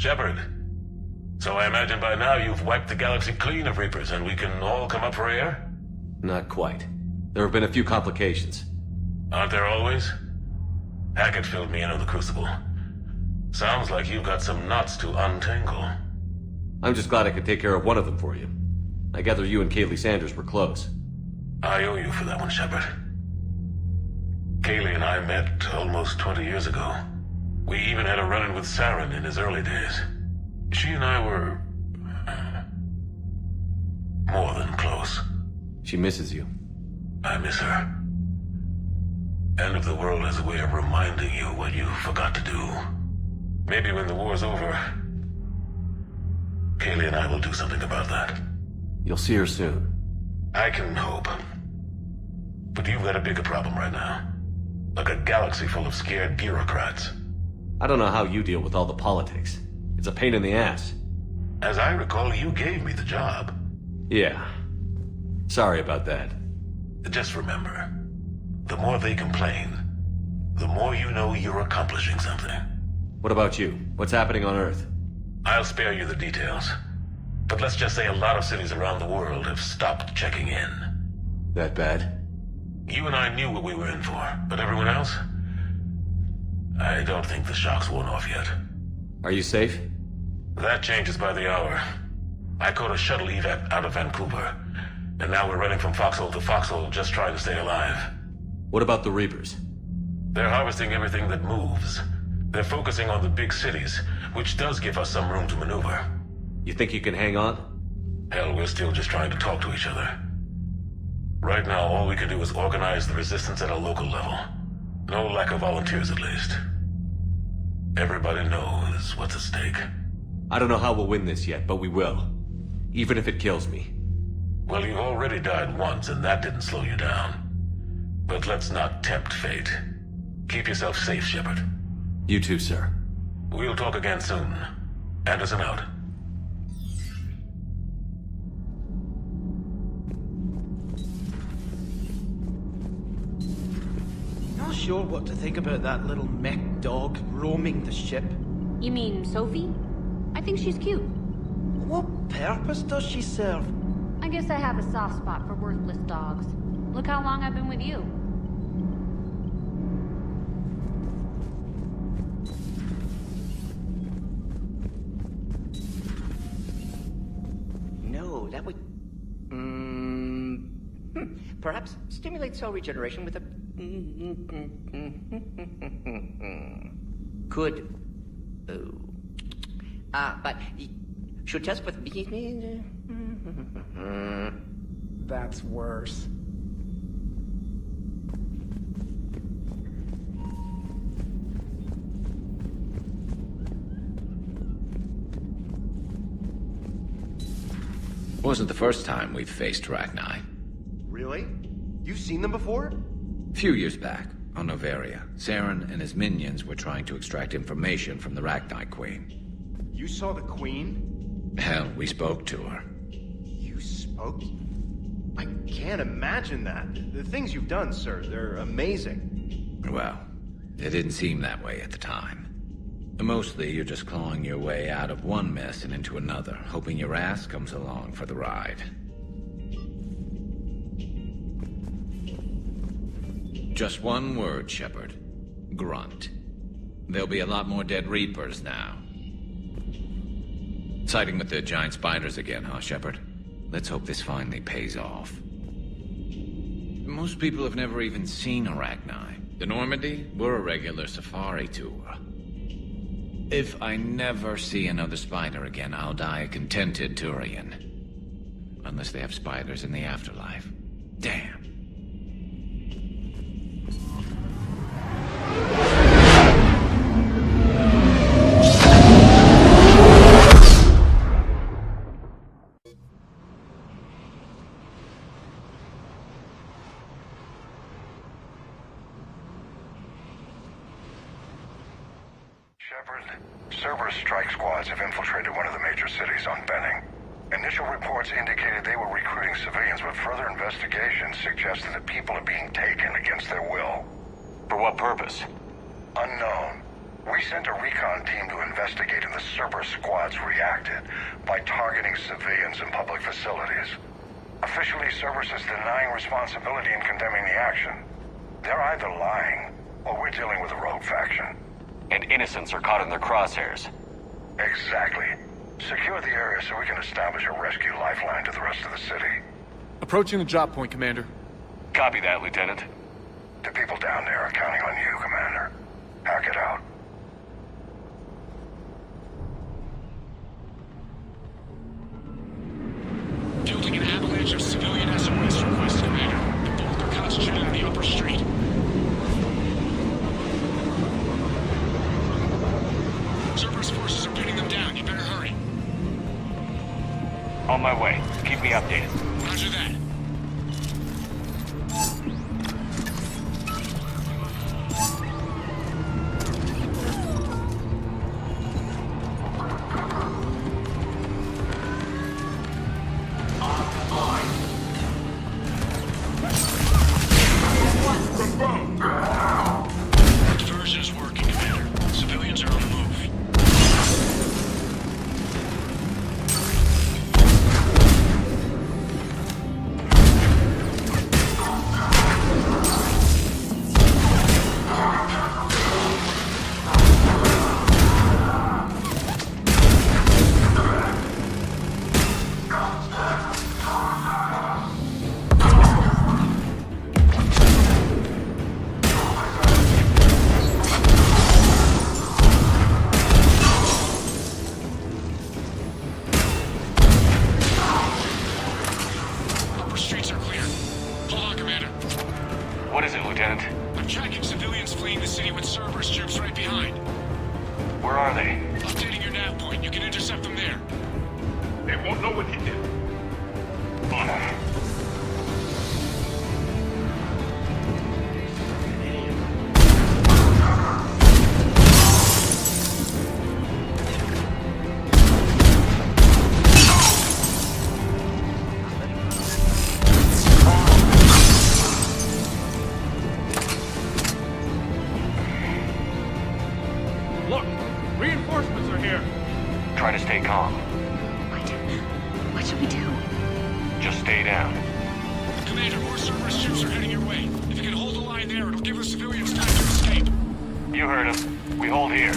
Shepard. So I imagine by now you've wiped the galaxy clean of Reapers and we can all come up for air? Not quite. There have been a few complications. Aren't there always? Hackett filled me in on the Crucible. Sounds like you've got some knots to untangle. I'm just glad I could take care of one of them for you. I gather you and Kaylee Sanders were close. I owe you for that one, Shepard. Kaylee and I met almost 20 years ago. We even had a run-in with Saren in his early days. She and I were... more than close. She misses you. I miss her. End of the world has a way of reminding you what you forgot to do. Maybe when the war's over, Kaylee and I will do something about that. You'll see her soon. I can hope. But you've got a bigger problem right now. Like a galaxy full of scared bureaucrats. I don't know how you deal with all the politics. It's a pain in the ass. As I recall, you gave me the job. Yeah. Sorry about that. Just remember, the more they complain, the more you know you're accomplishing something. What about you? What's happening on Earth? I'll spare you the details. But let's just say a lot of cities around the world have stopped checking in. That bad? You and I knew what we were in for, but everyone else? I don't think the shock's worn off yet. Are you safe? That changes by the hour. I caught a shuttle evac out of Vancouver, and now we're running from foxhole to foxhole just trying to stay alive. What about the Reapers? They're harvesting everything that moves. They're focusing on the big cities, which does give us some room to maneuver. You think you can hang on? Hell, we're still just trying to talk to each other. Right now, all we can do is organize the resistance at a local level. No lack of volunteers, at least. Everybody knows what's at stake. I don't know how we'll win this yet, but we will. Even if it kills me. Well, you already died once, and that didn't slow you down. But let's not tempt fate. Keep yourself safe, Shepard. You too, sir. We'll talk again soon. Anderson out. Not sure what to think about that little mech dog roaming the ship. You mean Sophie? I think she's cute. What purpose does she serve? I guess I have a soft spot for worthless dogs. Look how long I've been with you. No, that would... Perhaps stimulate cell regeneration with a... Could... but... Should test with... That's worse. Wasn't the first time we've faced Rachni. Really? You've seen them before? A few years back, on Noveria, Saren and his minions were trying to extract information from the Rachni Queen. You saw the Queen? Hell, we spoke to her. You spoke? I can't imagine that. The things you've done, sir, they're amazing. Well, it didn't seem that way at the time. Mostly, you're just clawing your way out of one mess and into another, hoping your ass comes along for the ride. Just one word, Shepard. Grunt. There'll be a lot more dead Reapers now. Siding with the giant spiders again, huh, Shepard? Let's hope this finally pays off. Most people have never even seen Rachni. The Normandy, we're a regular safari tour. If I never see another spider again, I'll die a contented Turian. Unless they have spiders in the afterlife. Damn. Cerberus strike squads have infiltrated one of the major cities on Benning. Initial reports indicated they were recruiting civilians, but further investigation suggested that people are being taken against their will. For what purpose? Unknown. We sent a recon team to investigate, and the Cerberus squads reacted by targeting civilians in public facilities. Officially, Cerberus is denying responsibility and condemning the action. They're either lying, or we're dealing with a rogue faction. And innocents are caught in their crosshairs. Exactly. Secure the area so we can establish a rescue lifeline to the rest of the city. Approaching the drop point, Commander. Copy that, Lieutenant. The people down there are counting on you, Commander. Hack it out. Fielding an avalanche of civilian SOS requests, Commander. The bulk are concentrated on the upper street. Cerberus forces are pinning them down. You better hurry. On my way. Keep me updated. Roger that. Diversion is working, Commander. Civilians are on the move. Upper streets are clear. Hold on, Commander. What is it, Lieutenant? I'm tracking civilians fleeing the city with Cerberus troops right behind. Where are they? Updating your nav point. You can intercept them there. They won't know what hit them. Look! Reinforcements are here! Try to stay calm. What should we do? Just stay down. Commander, more Cerberus troops are heading your way. If you can hold the line there, it'll give the civilians time to escape. You heard him. We hold here.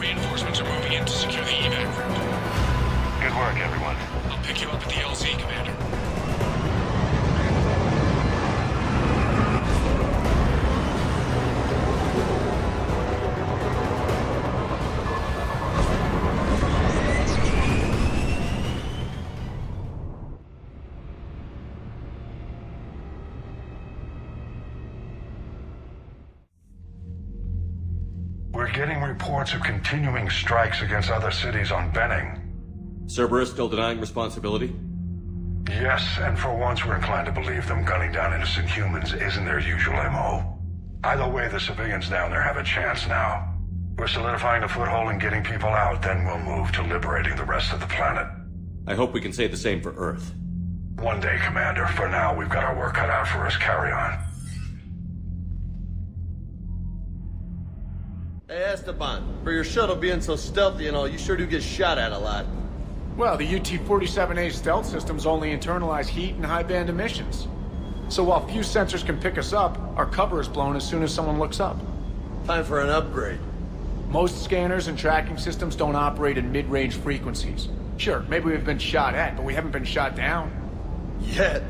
Reinforcements are moving in to secure the evac route. Good work, everyone. I'll pick you up at the LZ, Commander. We're getting reports of continuing strikes against other cities on Benning. Cerberus still denying responsibility? Yes, and for once we're inclined to believe them gunning down innocent humans isn't their usual MO. Either way, the civilians down there have a chance now. We're solidifying a foothold and getting people out, then we'll move to liberating the rest of the planet. I hope we can say the same for Earth. One day, Commander. For now, we've got our work cut out for us. Carry on. Hey, Esteban, for your shuttle being so stealthy and all, you sure do get shot at a lot. Well, the UT-47A stealth systems only internalize heat and high-band emissions. So while few sensors can pick us up, our cover is blown as soon as someone looks up. Time for an upgrade. Most scanners and tracking systems don't operate in mid-range frequencies. Sure, maybe we've been shot at, but we haven't been shot down. Yet.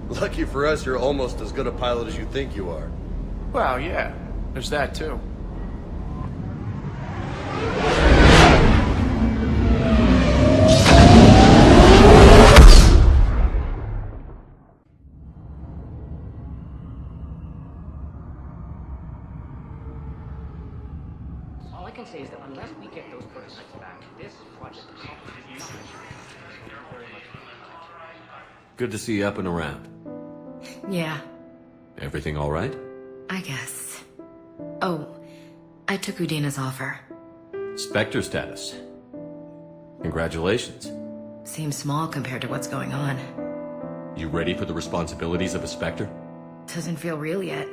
Lucky for us, you're almost as good a pilot as you think you are. Well, yeah, there's that too. All I can say is that unless we get those prototypes back, this project is not very much. Good to see you up and around. Yeah, Everything all right? I guess. Oh, I took Udina's offer. Spectre status. Congratulations. Seems small compared to what's going on. You ready for the responsibilities of a Spectre? Doesn't feel real yet.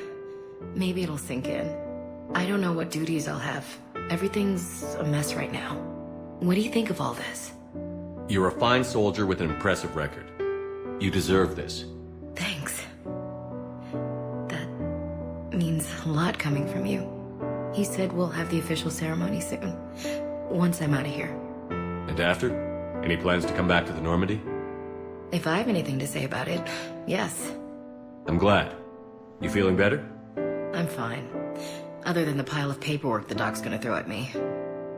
Maybe it'll sink in. I don't know what duties I'll have. Everything's a mess right now. What do you think of all this? You're a fine soldier with an impressive record. You deserve this. Thanks. That means a lot coming from you. He said we'll have the official ceremony soon. Once I'm out of here. And after? Any plans to come back to the Normandy? If I have anything to say about it, yes. I'm glad. You feeling better? I'm fine. Other than the pile of paperwork the doc's gonna throw at me.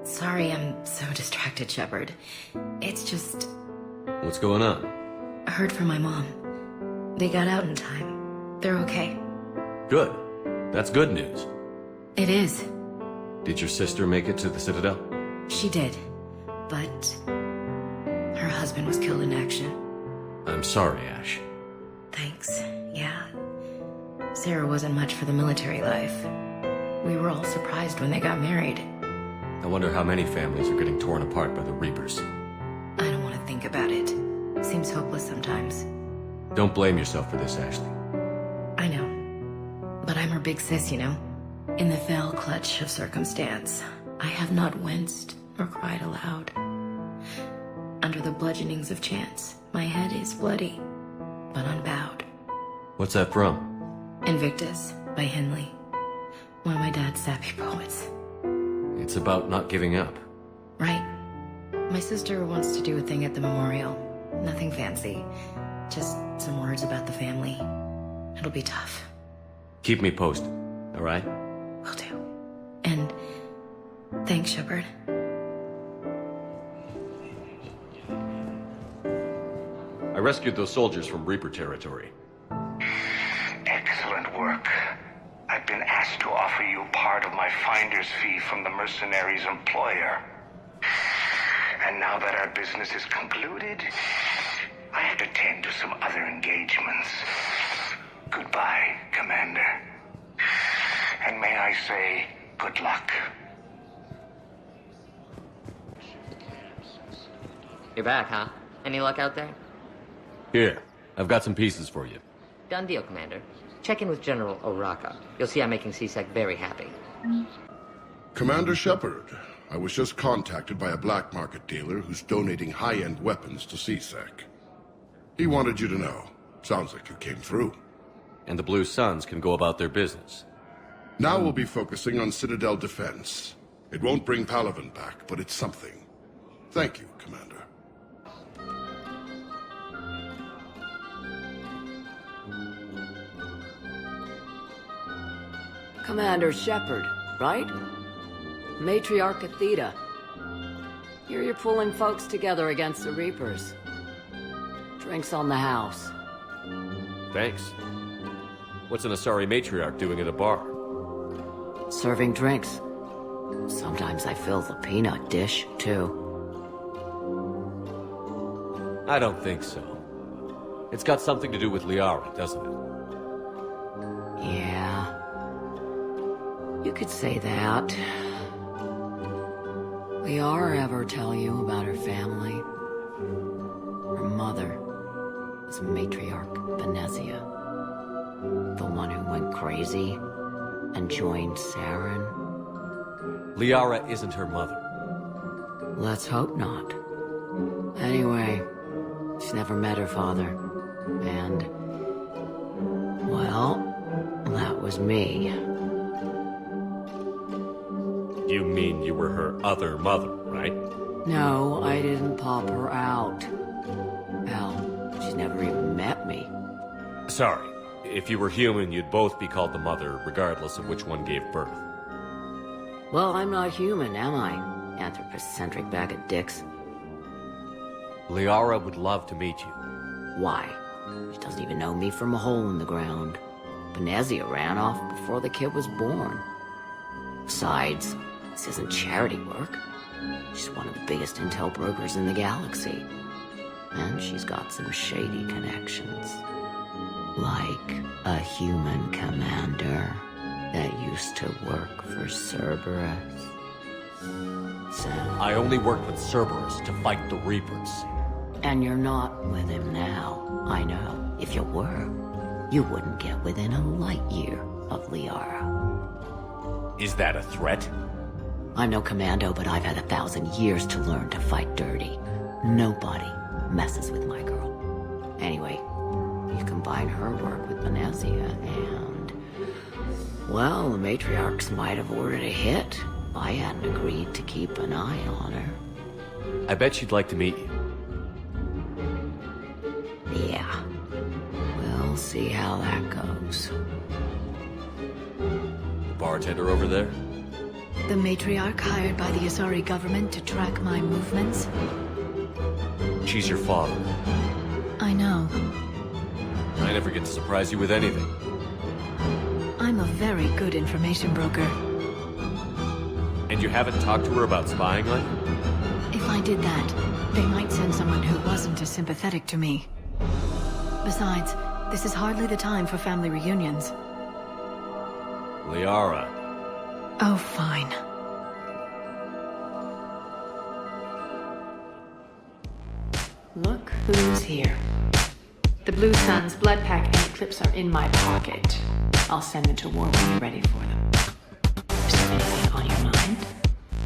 Sorry I'm so distracted, Shepard. It's just... What's going on? I heard from my mom. They got out in time. They're okay. Good. That's good news. It is. Did your sister make it to the Citadel? She did. But... her husband was killed in action. I'm sorry, Ash. Thanks. Yeah. Sarah wasn't much for the military life. We were all surprised when they got married. I wonder how many families are getting torn apart by the Reapers. I don't want to think about it. Seems hopeless sometimes. Don't blame yourself for this, Ashley. I know. But I'm her big sis, you know? In the fell clutch of circumstance, I have not winced or cried aloud. Under the bludgeonings of chance, my head is bloody, but unbowed. What's that from? Invictus by Henley. One of my dad's sappy poets. It's about not giving up. Right. My sister wants to do a thing at the memorial. Nothing fancy. Just some words about the family. It'll be tough. Keep me posted, all right? Will do. And thanks, Shepard. I rescued those soldiers from Reaper territory. Excellent work. I've been asked to offer you part of my finder's fee from the mercenary's employer. And now that our business is concluded, I have to tend to some other engagements. Goodbye, Commander. And may I say, good luck. You're back, huh? Any luck out there? Here, I've got some pieces for you. Done deal, Commander. Check in with General Oraka. You'll see I'm making C-Sec very happy. Commander Shepard, I was just contacted by a black market dealer who's donating high-end weapons to C-Sec. He wanted you to know. Sounds like you came through. And the Blue Suns can go about their business. Now we'll be focusing on Citadel defense. It won't bring Palaven back, but it's something. Thank you, Commander. Commander Shepard, right? Matriarch Theta. Here you're pulling folks together against the Reapers. Drinks on the house. Thanks. What's an Asari matriarch doing at a bar? Serving drinks. Sometimes I fill the peanut dish, too. I don't think so. It's got something to do with Liara, doesn't it? Yeah. You could say that. Liara ever tell you about her family? Her mother was Matriarch Benezia. The one who went crazy and joined Saren. Liara isn't her mother. Let's hope not. Anyway, she's never met her father. And, well, that was me. You mean you were her other mother, right? No, I didn't pop her out. Hell, she's never even met me. Sorry. If you were human, you'd both be called the mother, regardless of which one gave birth. Well, I'm not human, am I? Anthropocentric bag of dicks. Liara would love to meet you. Why? She doesn't even know me from a hole in the ground. Benezia ran off before the kid was born. Besides, this isn't charity work. She's one of the biggest intel brokers in the galaxy. And she's got some shady connections. Like a human commander that used to work for Cerberus. So... I only worked with Cerberus to fight the Reapers. And you're not with him now. I know. If you were, you wouldn't get within a light year of Liara. Is that a threat? I'm no commando, but I've had 1,000 years to learn to fight dirty. Nobody messes with my girl. Anyway, you combine her work with Benezia and... well, the matriarchs might have ordered a hit if I hadn't agreed to keep an eye on her. I bet she'd like to meet you. Yeah. We'll see how that goes. Bartender over there? The matriarch hired by the Asari government to track my movements? She's your father. I know. I never get to surprise you with anything. I'm a very good information broker. And you haven't talked to her about spying on you? If I did that, they might send someone who wasn't as sympathetic to me. Besides, this is hardly the time for family reunions. Liara. Oh, fine. Look who's here. The Blue Sun's blood pack and Eclipse are in my pocket. I'll send them to war when you're ready for them. Is there anything on your mind?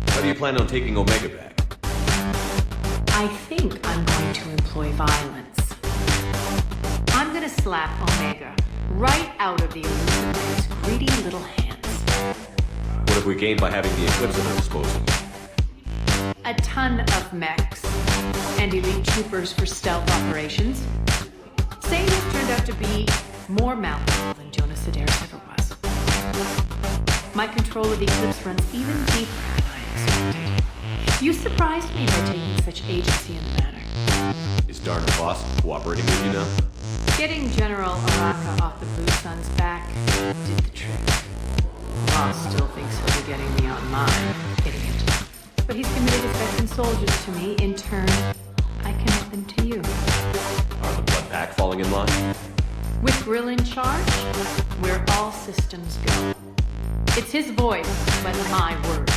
How do you plan on taking Omega back? I think I'm going to employ violence. I'm gonna slap Omega right out of the Illuminator's greedy little hands. What have we gained by having the Eclipse at our disposal? A ton of mechs and elite troopers for stealth operations. Satan's turned out to be more malleable than Jonas Sedaris ever was. My control of the Eclipse runs even deeper than I expected. You surprised me by taking such agency in the matter. Is Darna Boss cooperating with you now? Getting General Araka off the Blue Sun's back did the trick. Boss still thinks he'll be getting me on mine, idiot. But he's committed his veteran soldiers to me. In turn, I commit them to you. Are the blood pack falling in line? With Grill in charge, where all systems go. It's his voice, but my words.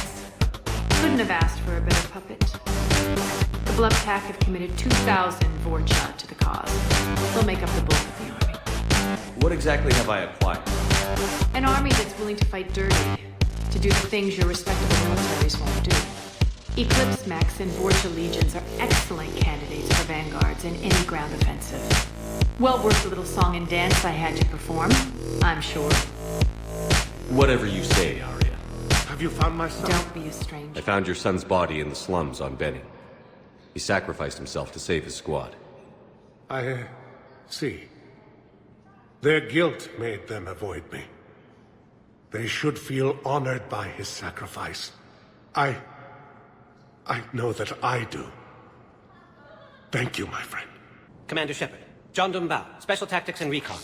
Couldn't have asked for a better puppet. The blood pack have committed 2,000 Vorcha to the cause. They'll make up the bulk of the army. What exactly have I acquired? An army that's willing to fight dirty, to do the things your respectable militaries won't do. Eclipse mechs and Vorcha legions are excellent candidates for vanguards in any ground offensive. Well worth the little song and dance I had to perform, I'm sure. Whatever you say, Arya. Have you found my son? Don't be a stranger. I found your son's body in the slums on Benny. He sacrificed himself to save his squad. I see. Their guilt made them avoid me. They should feel honored by his sacrifice. I know that I do. Thank you, my friend. Commander Shepard, John Dumbao, Special Tactics and Recon.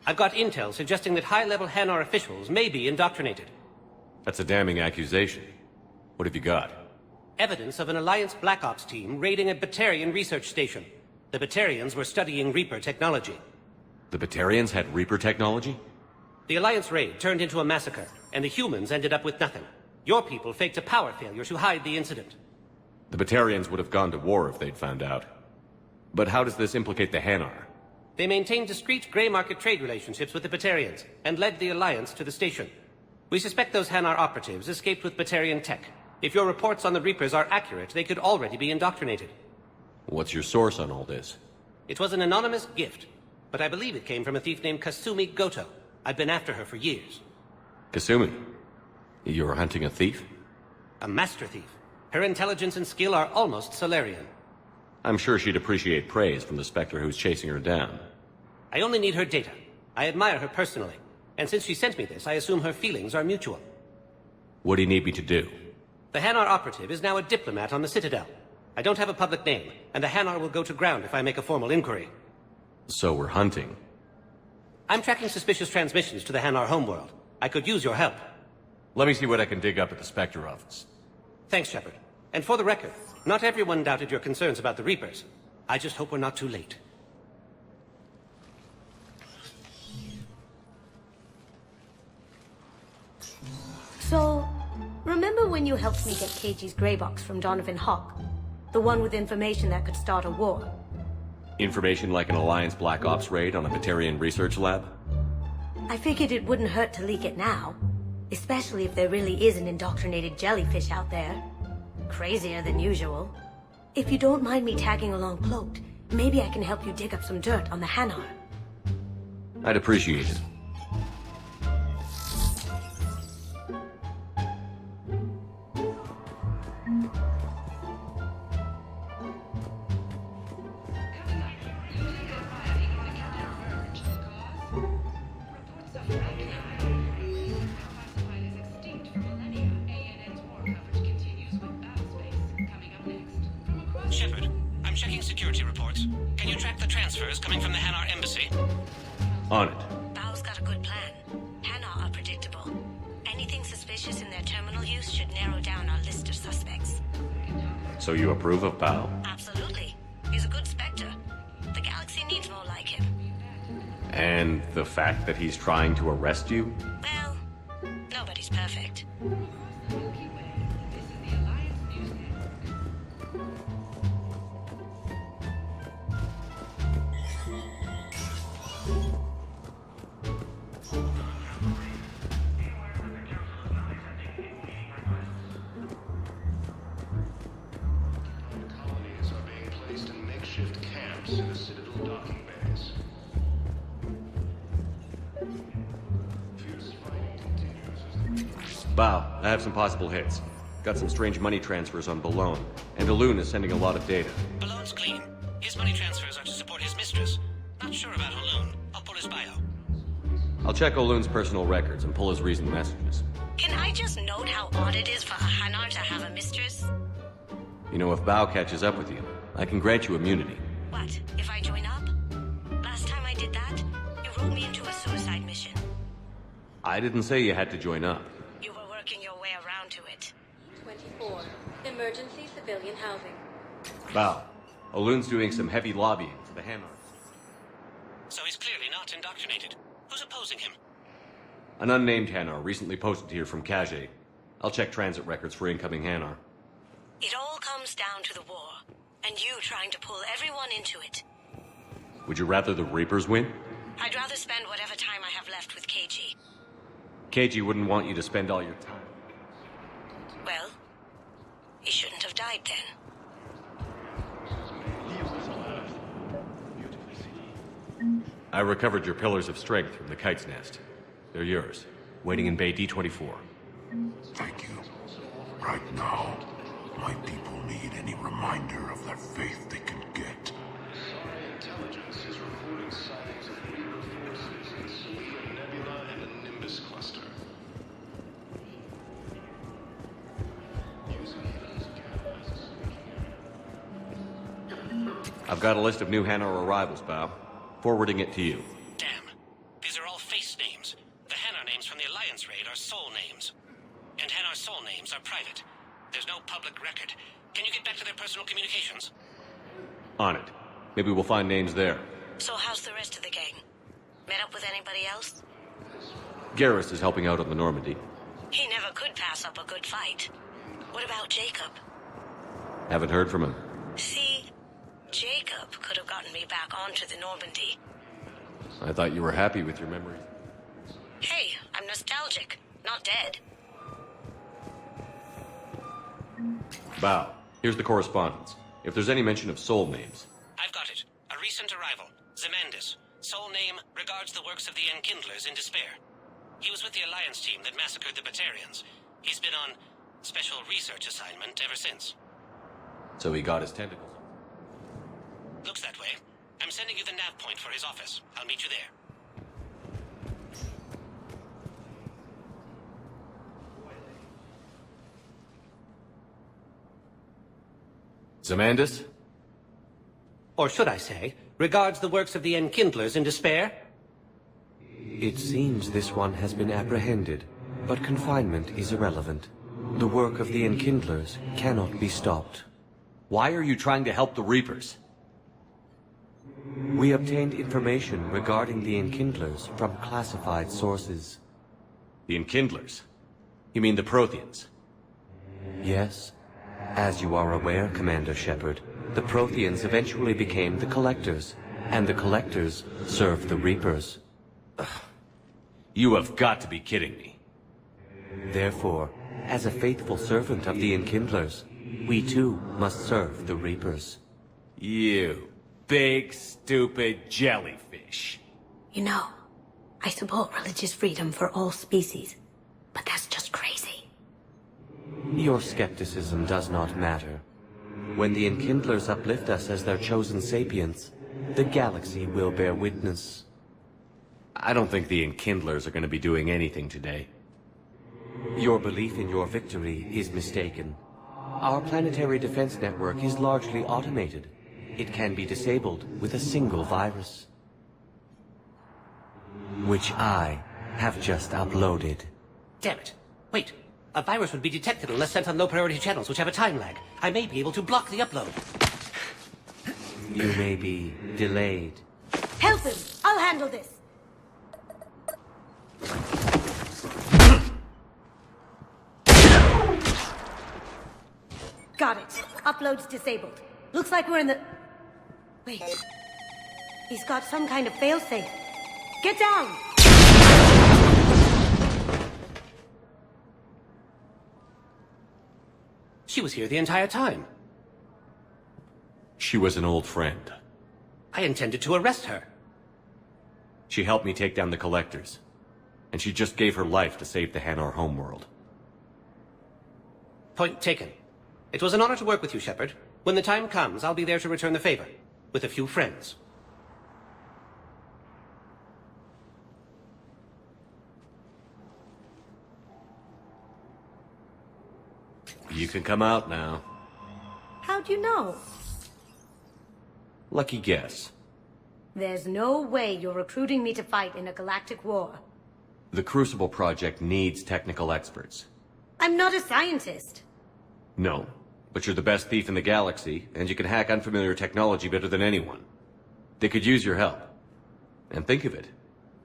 I've got intel suggesting that high-level Hanar officials may be indoctrinated. That's a damning accusation. What have you got? Evidence of an Alliance Black Ops team raiding a Batarian research station. The Batarians were studying Reaper technology. The Batarians had Reaper technology? The Alliance raid turned into a massacre, and the humans ended up with nothing. Your people faked a power failure to hide the incident. The Batarians would have gone to war if they'd found out. But how does this implicate the Hanar? They maintained discreet gray market trade relationships with the Batarians, and led the Alliance to the station. We suspect those Hanar operatives escaped with Batarian tech. If your reports on the Reapers are accurate, they could already be indoctrinated. What's your source on all this? It was an anonymous gift, but I believe it came from a thief named Kasumi Goto. I've been after her for years. Kasumi? You're hunting a thief? A master thief. Her intelligence and skill are almost Solarian. I'm sure she'd appreciate praise from the Spectre who's chasing her down. I only need her data. I admire her personally. And since she sent me this, I assume her feelings are mutual. What do you need me to do? The Hanar operative is now a diplomat on the Citadel. I don't have a public name, and the Hanar will go to ground if I make a formal inquiry. So we're hunting. I'm tracking suspicious transmissions to the Hanar homeworld. I could use your help. Let me see what I can dig up at the Spectre office. Thanks, Shepard. And for the record, not everyone doubted your concerns about the Reapers. I just hope we're not too late. So, remember when you helped me get KG's grey box from Donovan Hawk? The one with information that could start a war? Information like an Alliance Black Ops raid on a Batarian research lab? I figured it wouldn't hurt to leak it now. Especially if there really is an indoctrinated jellyfish out there. Crazier than usual. If you don't mind me tagging along cloaked, maybe I can help you dig up some dirt on the Hanar. I'd appreciate it. Shepard, I'm checking security reports. Can you track the transfers coming from the Hanar embassy? On it. Bao's got a good plan. Hanar are predictable. Anything suspicious in their terminal use should narrow down our list of suspects. So you approve of Bao? Absolutely. He's a good Spectre. The galaxy needs more like him. And the fact that he's trying to arrest you? Well, nobody's perfect. Bao, I have some possible hits. Got some strange money transfers on Balone, and Alun is sending a lot of data. Balone's clean. His money transfers are to support his mistress. Not sure about Alun. I'll pull his bio. I'll check Olun's personal records and pull his recent messages. Can I just note how odd it is for a Hanar to have a mistress? You know, if Bao catches up with you, I can grant you immunity. What, if I join up? Last time I did that, you rolled me into a suicide mission. I didn't say you had to join up. You were working your way around to it. 24. Emergency civilian housing. Bao, Olun's doing some heavy lobbying for the Hanar. So he's clearly not indoctrinated. Who's opposing him? An unnamed Hanar recently posted here from Kage. I'll check transit records for incoming Hanar. It all comes down to the war, and you trying to pull everyone into it. Would you rather the Reapers win? I'd rather spend whatever time I have left with KG. KG wouldn't want you to spend all your time. Well, he shouldn't have died then. I recovered your pillars of strength from the kite's nest. They're yours, waiting in Bay D-24. Thank you. Right now, my people need any reminder of that faith they can get. Intelligence is reporting sightings of Reaper forces in Selenium Nebula and the Nimbus cluster. I've got a list of new Hanar arrivals, Bow. Forwarding it to you. Damn. These are all face names. The Hanar names from the Alliance raid are soul names. And Hanar soul names are private. There's no public record. Can you get back to their personal communications? On it. Maybe we'll find names there. So how's the rest of the gang? Met up with anybody else? Garrus is helping out on the Normandy. He never could pass up a good fight. What about Jacob? Haven't heard from him. See, Jacob could have gotten me back onto the Normandy. I thought you were happy with your memory. Hey, I'm nostalgic, not dead. Bow, here's the correspondence. If there's any mention of soul names. I've got it. A recent arrival. Zemandis. Soul name regards the works of the Enkindlers in despair. He was with the Alliance team that massacred the Batarians. He's been on special research assignment ever since. So he got his tentacles. Looks that way. I'm sending you the nav point for his office. I'll meet you there. Zemandis? Or should I say, regards the works of the Enkindlers in despair? It seems this one has been apprehended, but confinement is irrelevant. The work of the Enkindlers cannot be stopped. Why are you trying to help the Reapers? We obtained information regarding the Enkindlers from classified sources. The Enkindlers? You mean the Protheans? Yes. As you are aware, Commander Shepard, the Protheans eventually became the Collectors, and the Collectors served the Reapers. You have got to be kidding me. Therefore, as a faithful servant of the Enkindlers, we too must serve the Reapers. You big, stupid jellyfish. You know, I support religious freedom for all species, but that's just crazy. Your skepticism does not matter. When the Enkindlers uplift us as their chosen sapients, the galaxy will bear witness. I don't think the Enkindlers are going to be doing anything today. Your belief in your victory is mistaken. Our planetary defense network is largely automated. It can be disabled with a single virus, which I have just uploaded. Damn it. Wait. A virus would be detected unless sent on low-priority channels, which have a time lag. I may be able to block the upload. You may be delayed. Help him! I'll handle this! Got it. Upload's disabled. Looks like we're in the... Wait. He's got some kind of failsafe. Get down! She was here the entire time. She was an old friend. I intended to arrest her. She helped me take down the Collectors. And she just gave her life to save the Hanar homeworld. Point taken. It was an honor to work with you, Shepard. When the time comes, I'll be there to return the favor. With a few friends. You can come out now. How'd you know? Lucky guess. There's no way you're recruiting me to fight in a galactic war. The Crucible Project needs technical experts. I'm not a scientist. No, but you're the best thief in the galaxy, and you can hack unfamiliar technology better than anyone. They could use your help. And think of it.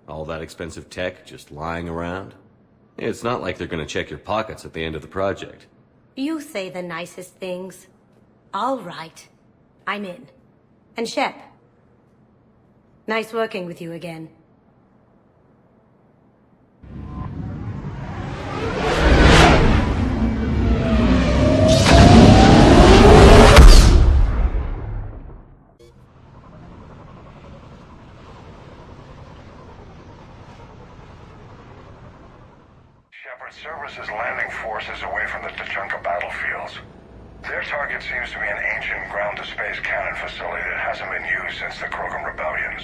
All that expensive tech just lying around. It's not like they're gonna check your pockets at the end of the project. You say the nicest things. All right. I'm in. And Shep. Nice working with you again. Shepard, Cerberus is landing forces away from the Tuchunka battle seems to be an ancient ground-to-space cannon facility that hasn't been used since the Krogan rebellions.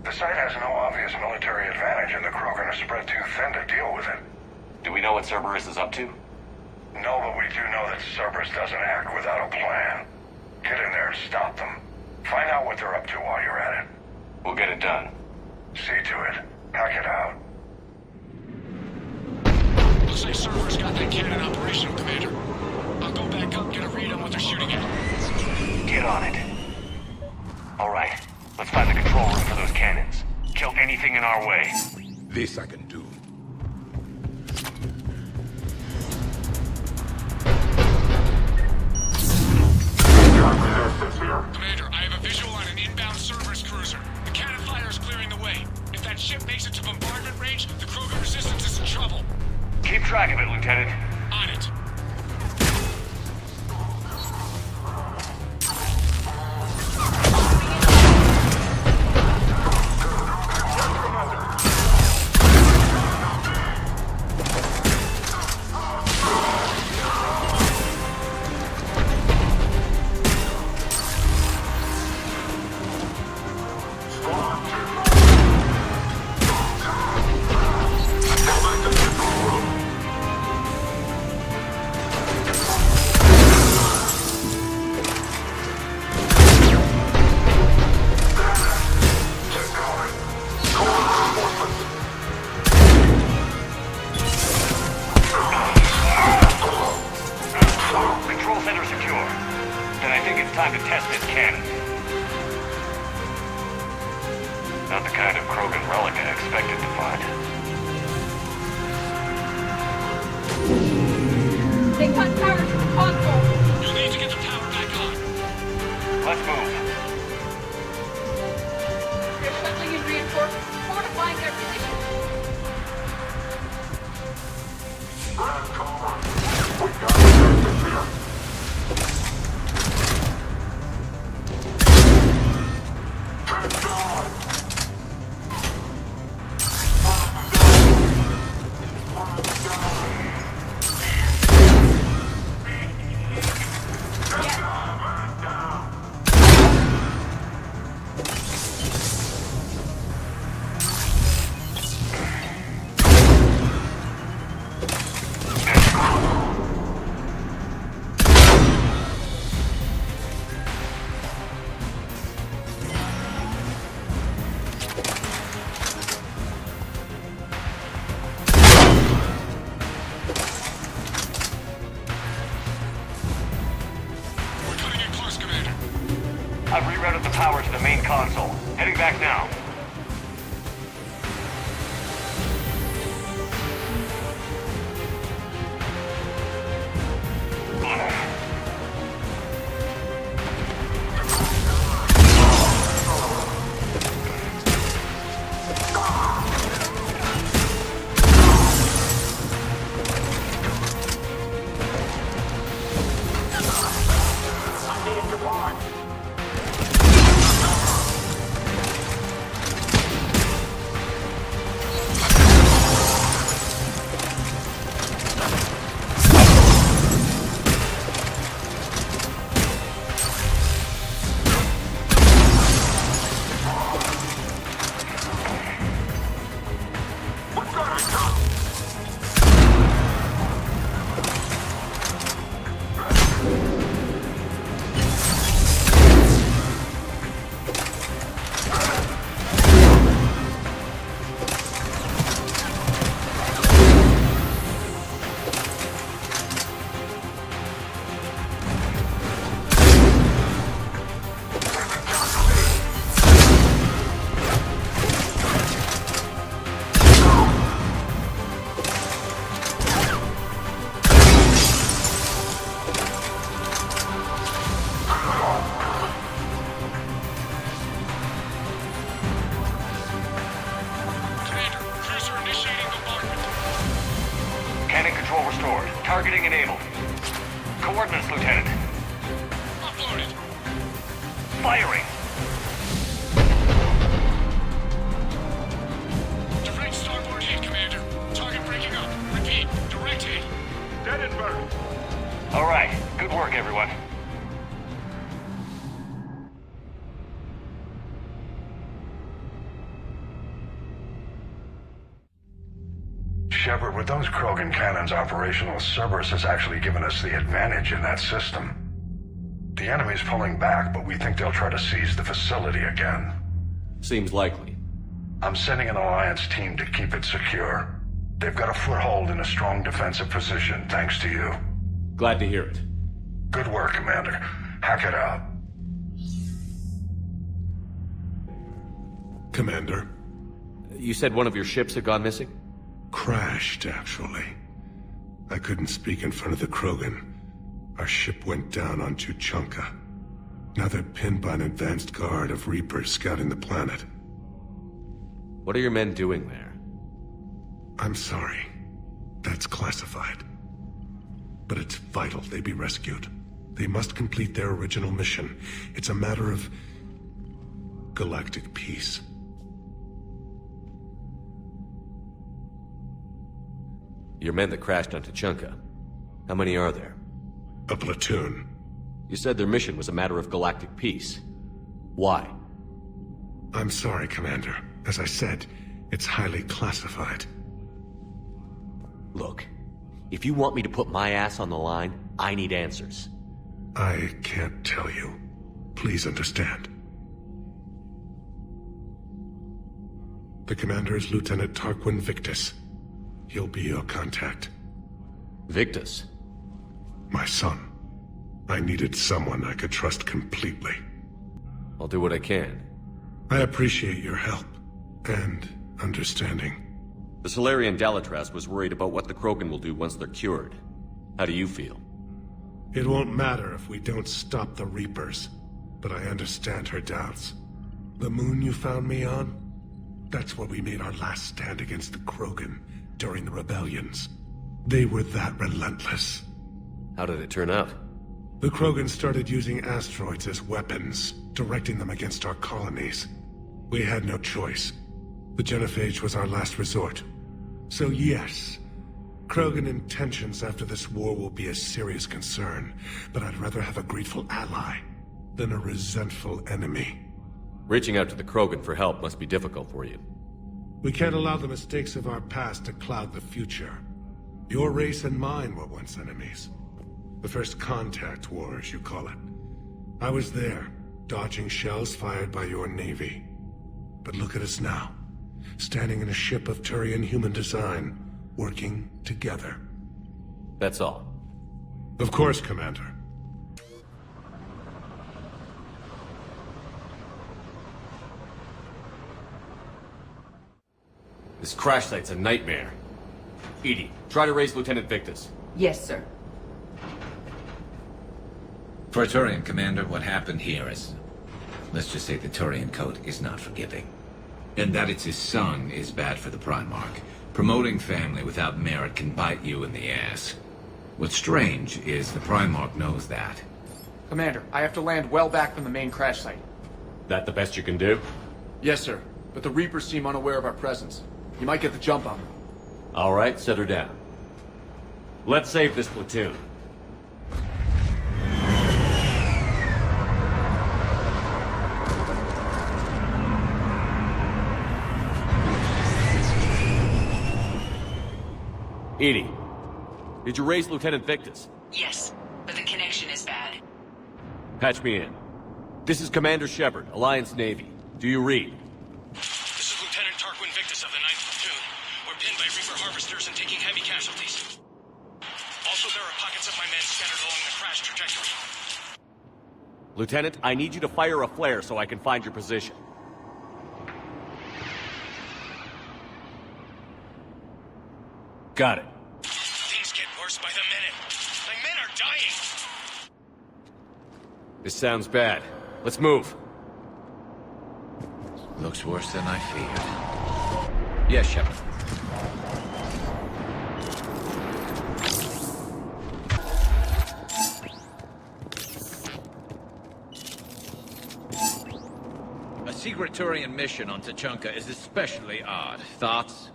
The site has no obvious military advantage, and the Krogan are spread too thin to deal with it. Do we know what Cerberus is up to? No, but we do know that Cerberus doesn't act without a plan. Get in there and stop them. Find out what they're up to while you're at it. We'll get it done. See to it. Hack it out. Looks like Cerberus got that cannon operational, Commander. I'll go back up, get a read on what they're shooting at. Get on it. All right, let's find the control room for those cannons. Kill anything in our way. This I can do. Commander, I have a visual on an inbound Cerberus cruiser. The cannon fire is clearing the way. If that ship makes it to bombardment range, the Krogan resistance is in trouble. Keep track of it, Lieutenant. On it. I've rerouted the power to the main console. Heading back now. Targeting enabled. Coordinates, Lieutenant. Uploaded. Firing. Direct starboard hit, Commander. Target breaking up. Repeat, direct hit. Dead and burned. All right. Good work, everyone. Shepard, with those Krogan cannons operational, Cerberus has actually given us the advantage in that system. The enemy's pulling back, but we think they'll try to seize the facility again. Seems likely. I'm sending an Alliance team to keep it secure. They've got a foothold in a strong defensive position, thanks to you. Glad to hear it. Good work, Commander. Hack it out. Commander. You said one of your ships had gone missing? Crashed, actually. I couldn't speak in front of the Krogan. Our ship went down on Tuchunka. Now they're pinned by an advanced guard of Reapers scouting the planet. What are your men doing there? I'm sorry. That's classified. But it's vital they be rescued. They must complete their original mission. It's a matter of galactic peace. Your men that crashed on Tuchunka. How many are there? A platoon. You said their mission was a matter of galactic peace. Why? I'm sorry, Commander. As I said, it's highly classified. Look, if you want me to put my ass on the line, I need answers. I can't tell you. Please understand. The commander is Lieutenant Tarquin Victus. He'll be your contact. Victus? My son. I needed someone I could trust completely. I'll do what I can. I appreciate your help and understanding. The Solarian Dalatras was worried about what the Krogan will do once they're cured. How do you feel? It won't matter if we don't stop the Reapers, but I understand her doubts. The moon you found me on? That's where we made our last stand against the Krogan during the rebellions. They were that relentless. How did it turn out? The Krogan started using asteroids as weapons, directing them against our colonies. We had no choice. The genophage was our last resort. So yes, Krogan intentions after this war will be a serious concern, but I'd rather have a grateful ally than a resentful enemy. Reaching out to the Krogan for help must be difficult for you. We can't allow the mistakes of our past to cloud the future. Your race and mine were once enemies. The first contact war, as you call it. I was there, dodging shells fired by your navy. But look at us now, standing in a ship of Turian human design, working together. That's all. Of course, Commander. This crash site's a nightmare. Edie, try to raise Lieutenant Victus. Yes, sir. For a Turian commander, what happened here is... let's just say the Turian code is not forgiving. And that it's his son is bad for the Primarch. Promoting family without merit can bite you in the ass. What's strange is the Primarch knows that. Commander, I have to land well back from the main crash site. That the best you can do? Yes, sir. But the Reapers seem unaware of our presence. You might get the jump on them. All right, set her down. Let's save this platoon. Edie, did you raise Lieutenant Victus? Yes, but the connection is bad. Patch me in. This is Commander Shepard, Alliance Navy. Do you read? This is Lieutenant Tarquin Victus of the 9th Platoon. We're pinned by Reaper harvesters and taking heavy casualties. Also, there are pockets of my men scattered along the crash trajectory. Lieutenant, I need you to fire a flare so I can find your position. Got it. Things get worse by the minute. My men are dying! This sounds bad. Let's move. Looks worse than I feared. Yes, Shepard. A secret Turian mission on Tuchunka is especially odd. Thoughts?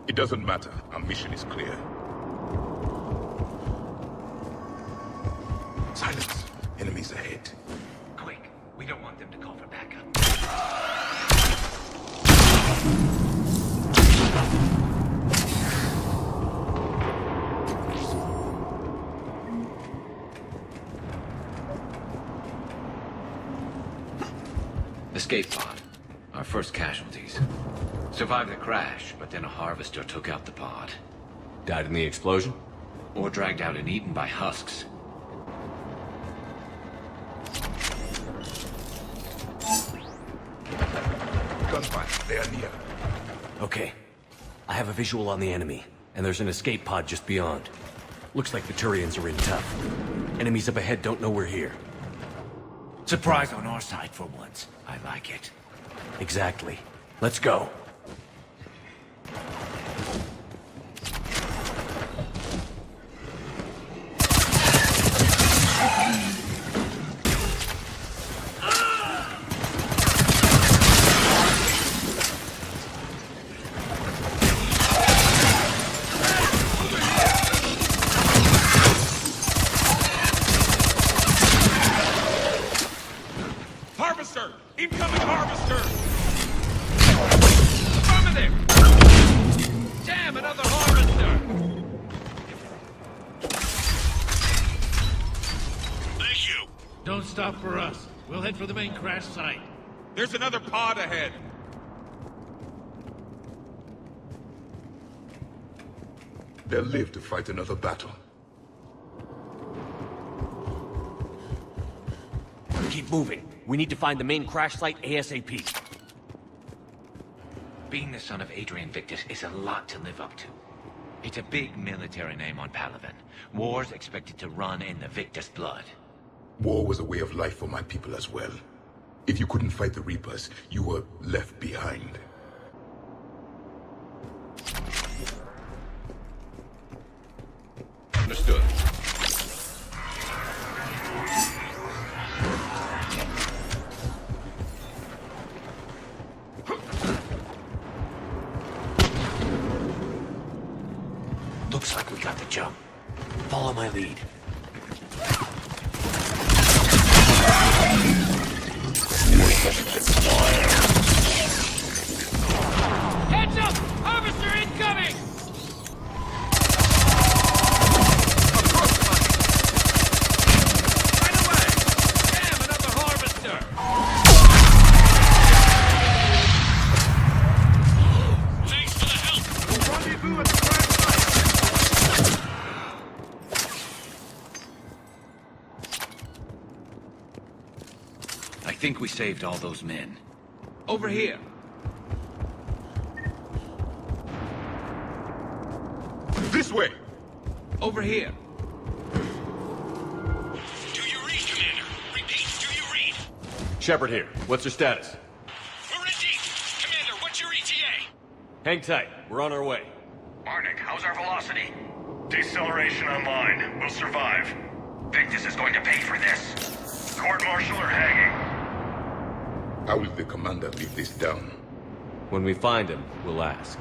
It doesn't matter. Our mission is clear. Silence. Enemies ahead. Quick, we don't want them to call for backup. Escape pod. Our first casualties. Survived the crash, but then a harvester took out the pod. Died in the explosion? Or dragged out and eaten by husks. Gunfire, they are near. Okay. I have a visual on the enemy, and there's an escape pod just beyond. Looks like the Turians are in tough. Enemies up ahead don't know we're here. Surprise on our side for once. I like it. Exactly. Let's go. Harvester! Incoming harvester! Affirmative! Damn, another harvester! Thank you! Don't stop for us. We'll head for the main crash site. There's another pod ahead! They'll live to fight another battle. Keep moving. We need to find the main crash site ASAP. Being the son of Adrian Victus is a lot to live up to. It's a big military name on Palaven. War's expected to run in the Victus blood. War was a way of life for my people as well. If you couldn't fight the Reapers, you were left behind. Understood. Looks like we got the jump. Follow my lead. Heads up! Harvester incoming! Right away! Damn, another harvester! Thanks for the help! Rendezvous at the crash site! I think we saved all those men. Over here. This way! Over here. Do you read, Commander? Repeat, do you read? Shepard here. What's your status? We're in deep! Commander, what's your ETA? Hang tight. We're on our way. Arnik, how's our velocity? Deceleration online. We'll survive. Victus is going to pay for this. Court-martial or hanging? How will the commander leave this down? When we find him, we'll ask.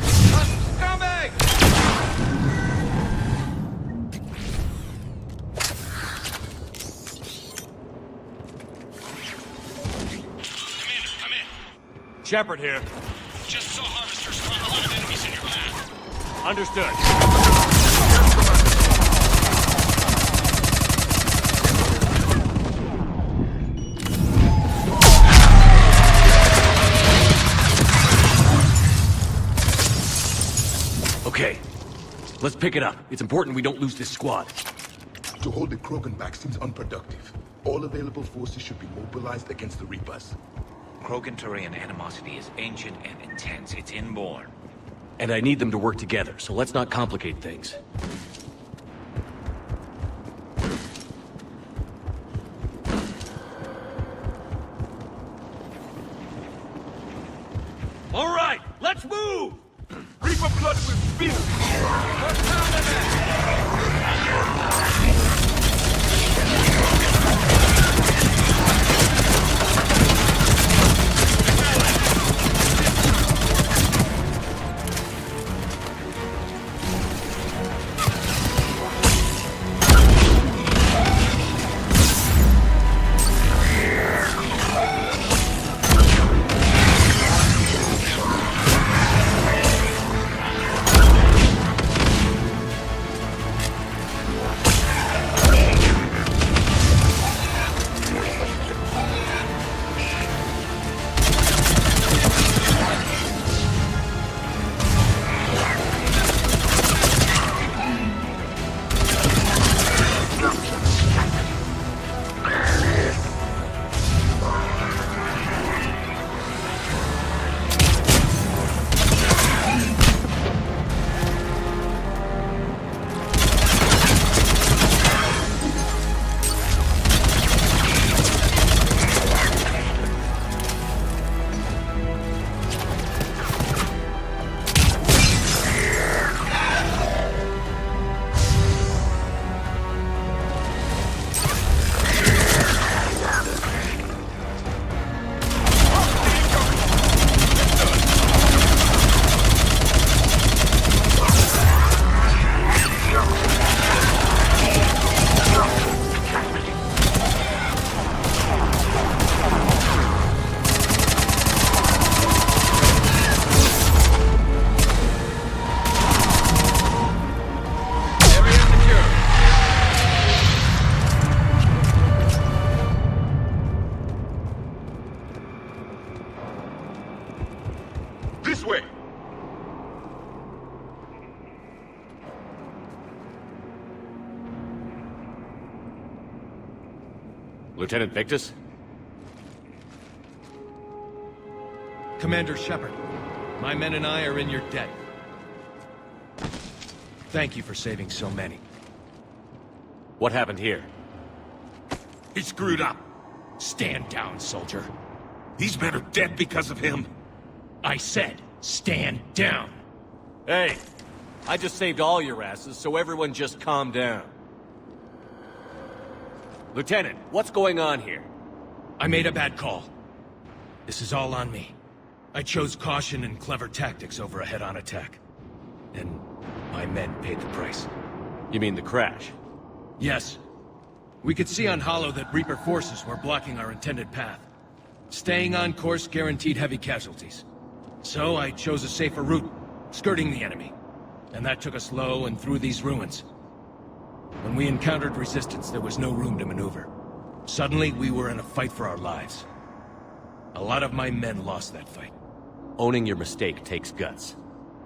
Scumbag! Commander, come in. Shepard here. Just saw harvesters spawn a lot of enemies in your path. Understood. Okay. Let's pick it up. It's important we don't lose this squad. To hold the Krogan back seems unproductive. All available forces should be mobilized against the Reapers. Krogan-Turian animosity is ancient and intense. It's inborn. And I need them to work together, so let's not complicate things. All right, let's move! Reaper blood will spill! Lieutenant Victus? Commander Shepard, my men and I are in your debt. Thank you for saving so many. What happened here? He screwed up. Stand down, soldier. These men are dead because of him. I said, stand down. Hey, I just saved all your asses, so everyone just calm down. Lieutenant, what's going on here? I made a bad call. This is all on me. I chose caution and clever tactics over a head-on attack. And my men paid the price. You mean the crash? Yes. We could see on Hollow that Reaper forces were blocking our intended path. Staying on course guaranteed heavy casualties. So I chose a safer route, skirting the enemy. And that took us low and through these ruins. When we encountered resistance, there was no room to maneuver. Suddenly, we were in a fight for our lives. A lot of my men lost that fight. Owning your mistake takes guts.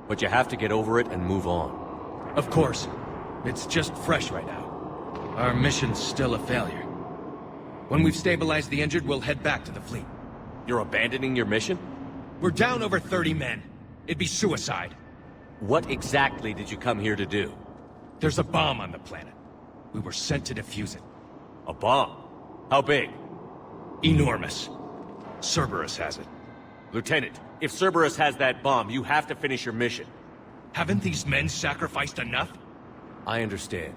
But you have to get over it and move on. Of course. It's just fresh right now. Our mission's still a failure. When we've stabilized the injured, we'll head back to the fleet. You're abandoning your mission? We're down over 30 men. It'd be suicide. What exactly did you come here to do? There's a bomb on the planet. We were sent to defuse it. A bomb? How big? Enormous. Cerberus has it. Lieutenant, if Cerberus has that bomb, you have to finish your mission. Haven't these men sacrificed enough? I understand.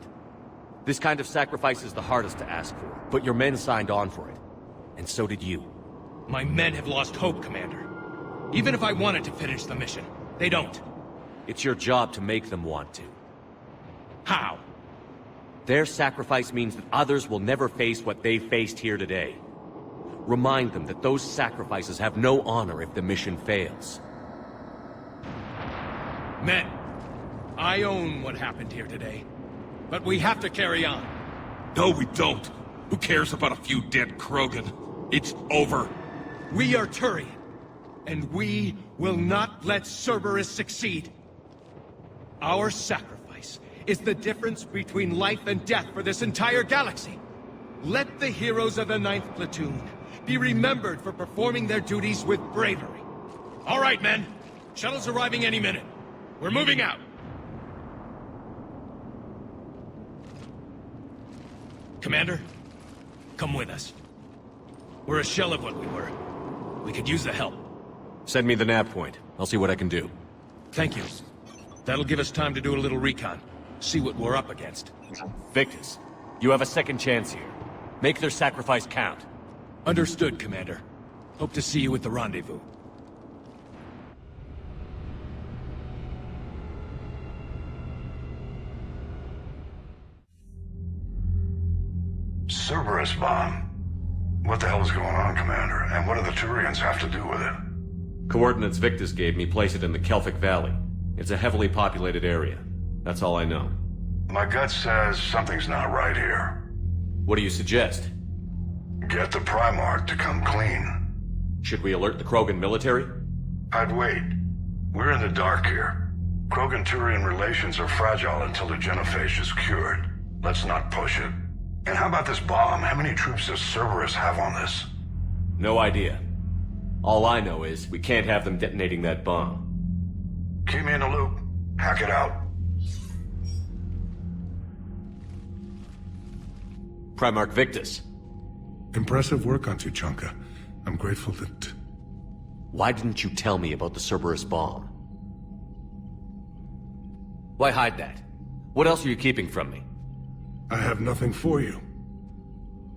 This kind of sacrifice is the hardest to ask for, but your men signed on for it. And so did you. My men have lost hope, Commander. Even if I wanted to finish the mission, they don't. It's your job to make them want to. How? Their sacrifice means that others will never face what they faced here today. Remind them that those sacrifices have no honor if the mission fails. Men, I own what happened here today. But we have to carry on. No, we don't. Who cares about a few dead Krogan? It's over. We are Turian, and we will not let Cerberus succeed. Our sacrifice is the difference between life and death for this entire galaxy. Let the heroes of the 9th Platoon be remembered for performing their duties with bravery. All right, men. Shuttle's arriving any minute. We're moving out. Commander, come with us. We're a shell of what we were. We could use the help. Send me the nav point. I'll see what I can do. Thank you. That'll give us time to do a little recon. See what we're up against. Victus, you have a second chance here. Make their sacrifice count. Understood, Commander. Hope to see you at the rendezvous. Cerberus bomb. What the hell is going on, Commander? And what do the Turians have to do with it? Coordinates Victus gave me place it in the Kelphic Valley. It's a heavily populated area. That's all I know. My gut says something's not right here. What do you suggest? Get the Primarch to come clean. Should we alert the Krogan military? I'd wait. We're in the dark here. Krogan-Turian relations are fragile until the genophage is cured. Let's not push it. And how about this bomb? How many troops does Cerberus have on this? No idea. All I know is we can't have them detonating that bomb. Keep me in the loop. Hack it out. Primarch Victus. Impressive work on Tuchunka. I'm grateful that... Why didn't you tell me about the Cerberus bomb? Why hide that? What else are you keeping from me? I have nothing for you.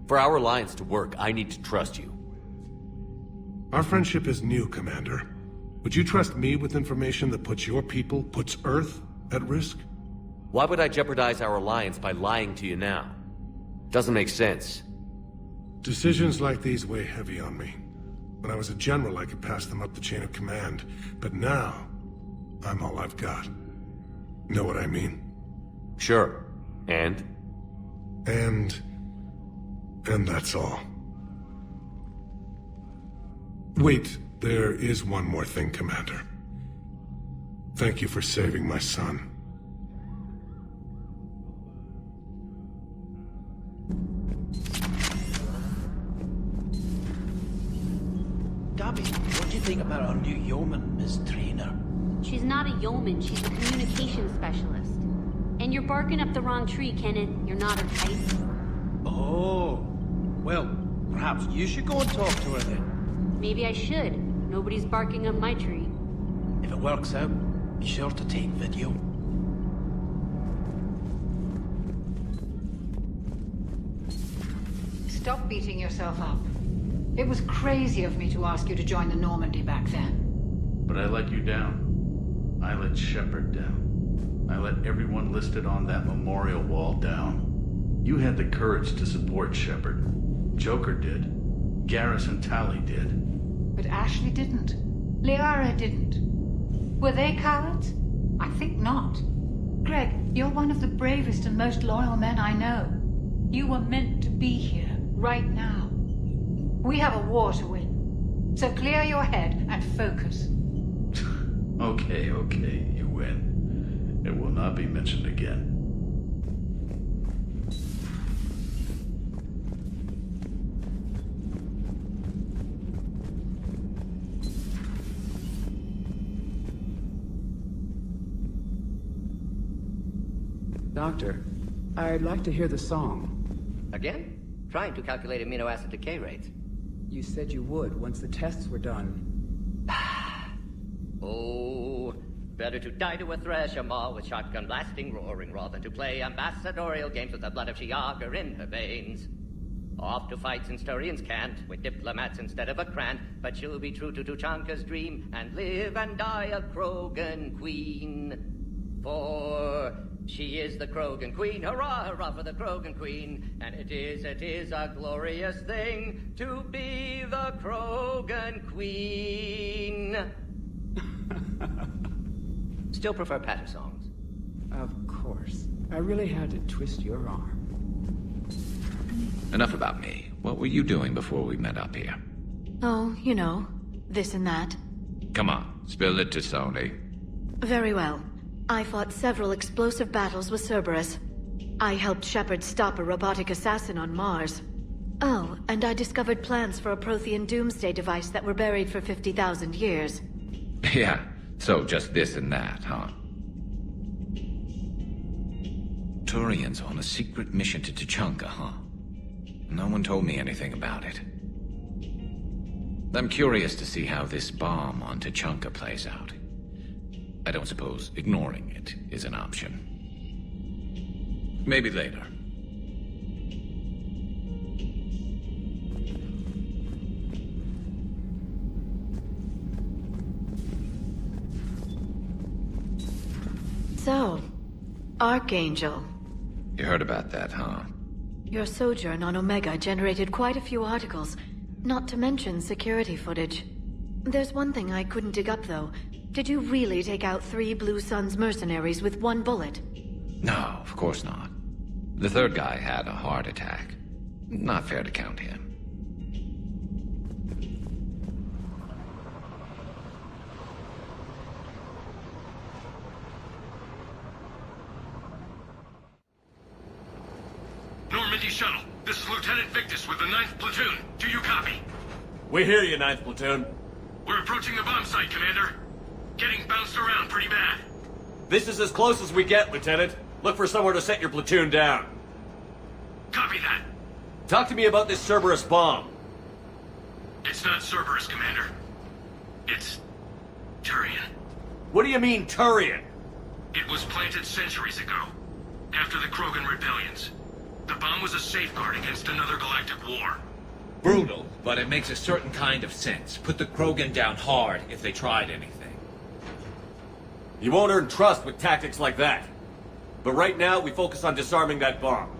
For our alliance to work, I need to trust you. Our friendship is new, Commander. Would you trust me with information that puts your people, puts Earth, at risk? Why would I jeopardize our alliance by lying to you now? Doesn't make sense. Decisions like these weigh heavy on me. When I was a general, I could pass them up the chain of command. But now, I'm all I've got. Know what I mean? Sure. And that's all. Wait, there is one more thing, Commander. Thank you for saving my son. Cabby, what do you think about our new yeoman, Miss Trainer? She's not a yeoman, she's a communications specialist. And you're barking up the wrong tree, Kenneth. You're not her type. Oh, well, perhaps you should go and talk to her then. Maybe I should. Nobody's barking up my tree. If it works out, be sure to take video. Stop beating yourself up. It was crazy of me to ask you to join the Normandy back then. But I let you down. I let Shepard down. I let everyone listed on that memorial wall down. You had the courage to support Shepard. Joker did. Garrison Tally did. But Ashley didn't. Liara didn't. Were they cowards? I think not. Greg, you're one of the bravest and most loyal men I know. You were meant to be here, right now. We have a war to win. So clear your head and focus. Okay, you win. It will not be mentioned again. Doctor, I'd like to hear the song. Again? Trying to calculate amino acid decay rates. You said you would once the tests were done. Oh, better to die to a thresher maw with shotgun blasting, roaring raw than to play ambassadorial games with the blood of Shiagar in her veins. Off to fight since Turians can't, with diplomats instead of a Krant, but she'll be true to Tuchunka's dream and live and die a Krogan queen. For she is the Krogan queen, hurrah, hurrah for the Krogan queen, and it is a glorious thing to be the Krogan queen. Still prefer patter songs. Of course. I really had to twist your arm. Enough about me. What were you doing before we met up here? Oh, you know, this and that. Come on, spill it to Sony. Very well. I fought several explosive battles with Cerberus. I helped Shepard stop a robotic assassin on Mars. Oh, and I discovered plans for a Prothean doomsday device that were buried for 50,000 years. Yeah, so just this and that, huh? Turians on a secret mission to Tuchunka, huh? No one told me anything about it. I'm curious to see how this bomb on Tuchunka plays out. I don't suppose ignoring it is an option. Maybe later. So, Archangel. You heard about that, huh? Your sojourn on Omega generated quite a few articles, not to mention security footage. There's one thing I couldn't dig up, though. Did you really take out 3 Blue Suns mercenaries with 1 bullet? No, of course not. The third guy had a heart attack. Not fair to count him. Normandy shuttle. This is Lieutenant Victus with the 9th Platoon. Do you copy? We hear you, 9th Platoon. We're approaching the bomb site, Commander. Getting bounced around pretty bad. This is as close as we get, Lieutenant. Look for somewhere to set your platoon down. Copy that. Talk to me about this Cerberus bomb. It's not Cerberus, Commander. It's Turian. What do you mean, Turian? It was planted centuries ago, after the Krogan rebellions. The bomb was a safeguard against another galactic war. Brutal, but it makes a certain kind of sense. Put the Krogan down hard if they tried anything. You won't earn trust with tactics like that. But right now, we focus on disarming that bomb.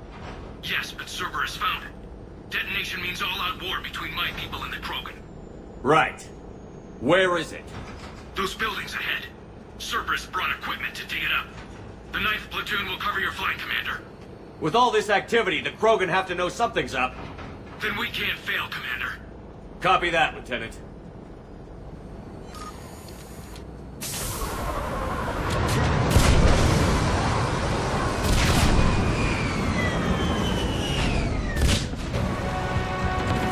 Yes, but Cerberus found it. Detonation means all-out war between my people and the Krogan. Right. Where is it? Those buildings ahead. Cerberus brought equipment to dig it up. The 9th Platoon will cover your flank, Commander. With all this activity, the Krogan have to know something's up. Then we can't fail, Commander. Copy that, Lieutenant.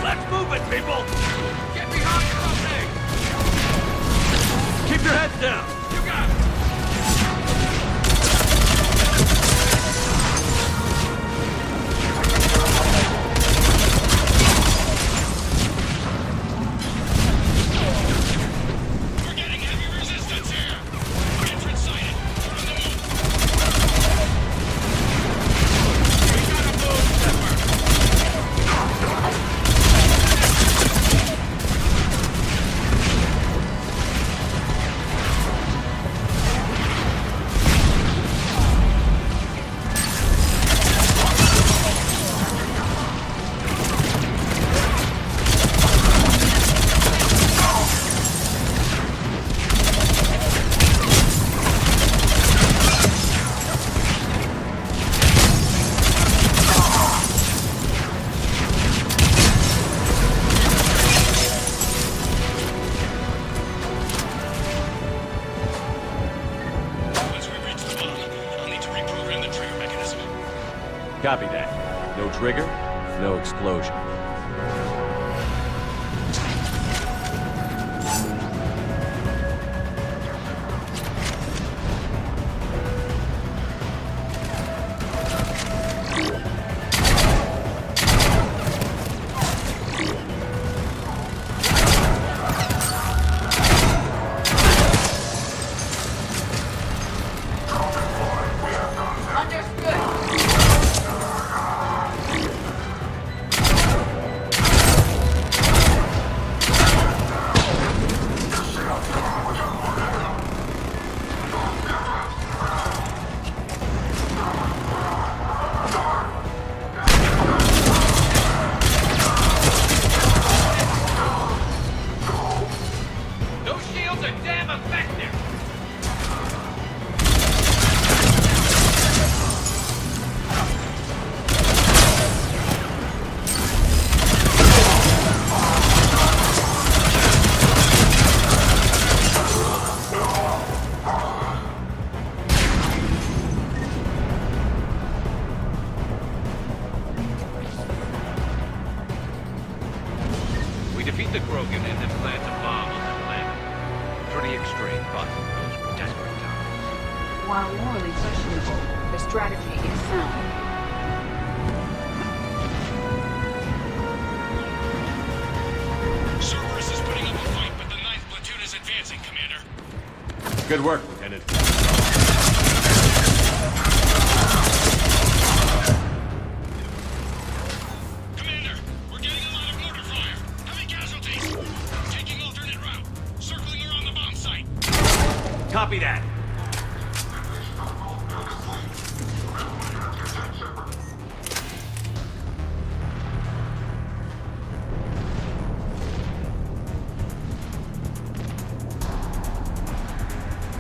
Let's move it, people! Get behind something! your heads down! You got it! We're getting heavy resistance here! Entrance sighted! On the move! We gotta move, Shepard! Copy that. No trigger, no explosion. Defeat the Krogan and then plant a bomb on the planet. Pretty extreme, but those were desperate times. While morally questionable, the strategy is sound. Cerberus is putting up a fight, but the 9th platoon is advancing, Commander. Good work, Lieutenant. Copy that.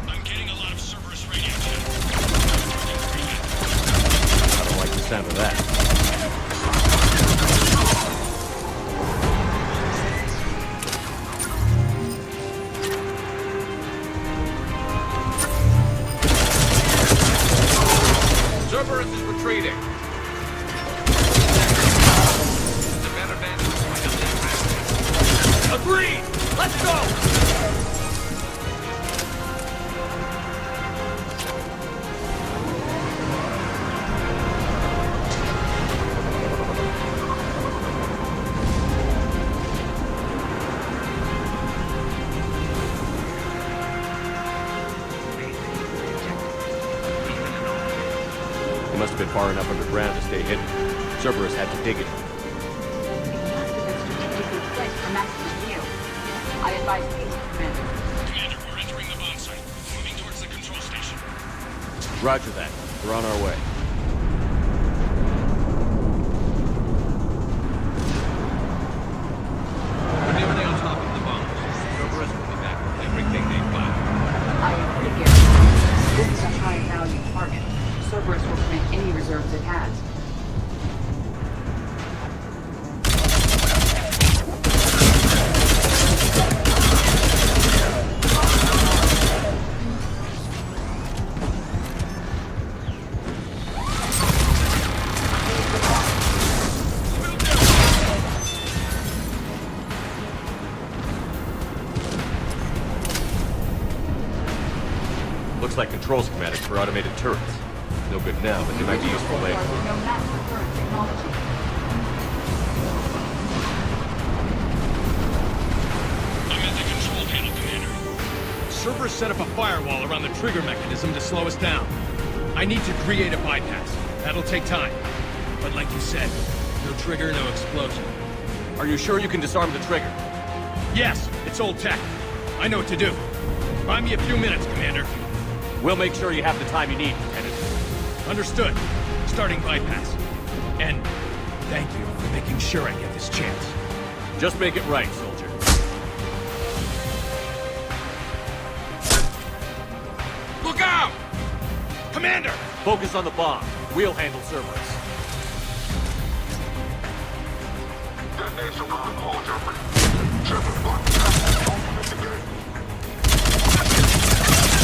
I'm getting a lot of Cerberus radio chat. I don't like the sound of that. Cerberus is retreating. The men are vanishing. Agreed! Let's go! It must have been far enough underground to stay hidden. Cerberus had to dig it. It must have been strategically placed for maximum view. I advise haste, Commander. Commander, we're entering the bomb site. Moving towards the control station. Roger that. We're on our way. We're nearly on top of the bombs. Cerberus will be back with everything they find. I am figuring. This is a high-value target. Cerberus will commit any reserves it has. like control schematics for automated turrets. No good now, but they might be useful later. I'm at the control panel, Commander. Cerberus set up a firewall around the trigger mechanism to slow us down. I need to create a bypass. That'll take time. But like you said, no trigger, no explosion. Are you sure you can disarm the trigger? Yes, it's old tech. I know what to do. Buy me a few minutes, Commander. We'll make sure you have the time you need, Lieutenant. Understood. Starting bypass. And thank you for making sure I get this chance. Just make it right, soldier. Look out! Commander! Focus on the bomb. We'll handle Cerberus.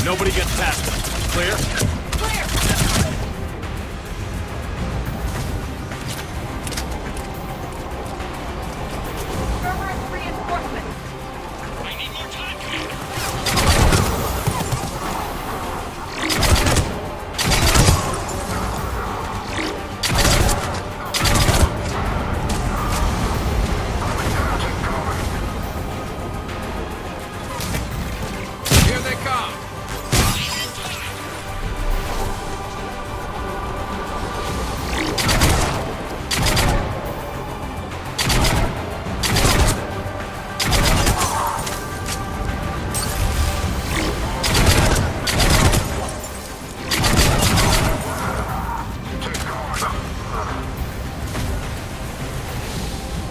Nobody gets past us. Clear? Clear! Cerberus reinforcements. I need more time, Commander. Here they come.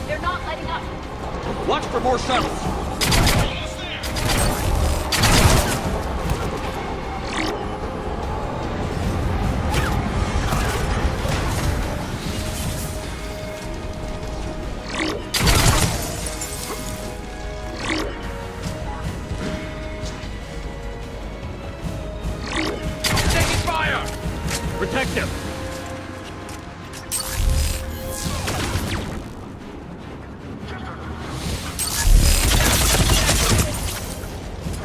They're not letting up. Watch for more shuttles. Taking fire! Protect him.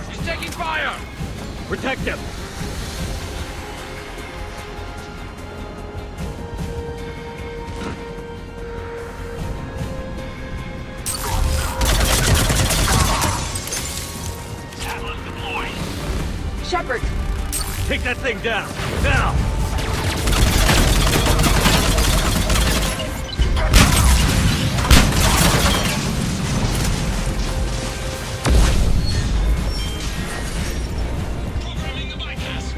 He's taking fire! Protect him. Shepard! Take that thing down. Now! Programming the bypass.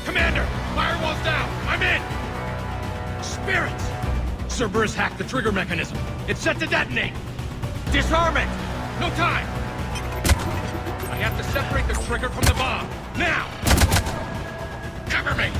Commander, firewall's down. I'm in. Spirits! Cerberus hacked the trigger mechanism. It's set to detonate. Disarm it! No time! I have to separate the trigger from the bomb. Now! Cover me!